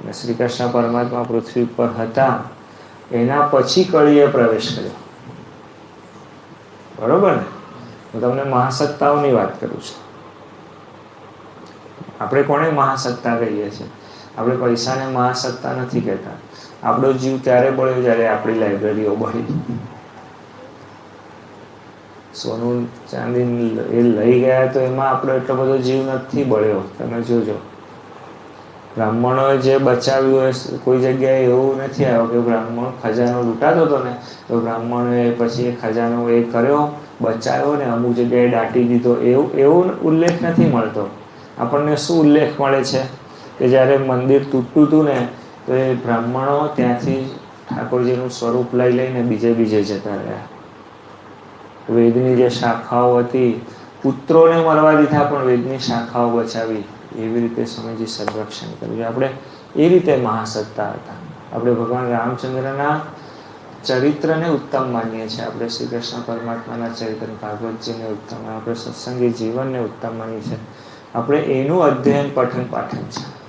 અને શ્રી કૃષ્ણ પરમાત્મા પૃથ્વી પર હતા એના પછી કળીએ પ્રવેશ કર્યો. બરોબર ને? હું તમને મહાસત્તાઓની વાત કરું છું. આપણે કોને મહાસત્તા કહીએ છીએ? આપણે પૈસાને મહાસત્તા નથી કહેતા. આપણો જીવ ત્યારે બળ્યો જ્યારે આપણી લાઇબ્રેરીઓ બળી. સોનું ચાંદી એ લઈ ગયા તો એમાં આપણો એટલો બધો જીવ નથી બળ્યો. તમે જોજો, બ્રાહ્મણોએ જે બચાવ્યું હોય કોઈ જગ્યાએ એવું નથી આવ્યું કે બ્રાહ્મણ ખજાનો લૂંટાતો હતો ને તો બ્રાહ્મણોએ પછી એ ખજાનો એ કર્યો, બચાવ્યો ને અમુક જગ્યાએ દાટી દીધો. એવું ઉલ્લેખ નથી મળતો. આપણને શું ઉલ્લેખ મળે છે કે જ્યારે મંદિર તૂટતું હતું ને તો એ બ્રાહ્મણો ત્યાંથી ઠાકોરજીનું સ્વરૂપ લઈ લઈને બીજે જતા રહ્યા. વેદની જે શાખાઓ હતી, પુત્રોને મરવા દીધા પણ વેદની શાખાઓ બચાવી. એવી રીતે સ્વામીજી સંરક્ષણ કર્યું. આપણે એ રીતે મહાસત્તા હતા. આપણે ભગવાન રામચંદ્રના ચરિત્રને ઉત્તમ માનીએ છીએ. આપણે શ્રી કૃષ્ણ પરમાત્માના ચરિત્ર ભાગવતજીને ઉત્તમ, આપણે સત્સંગી જીવનને ઉત્તમ માનીએ છીએ. આપણે એનું અધ્યયન પઠન પાઠન છે.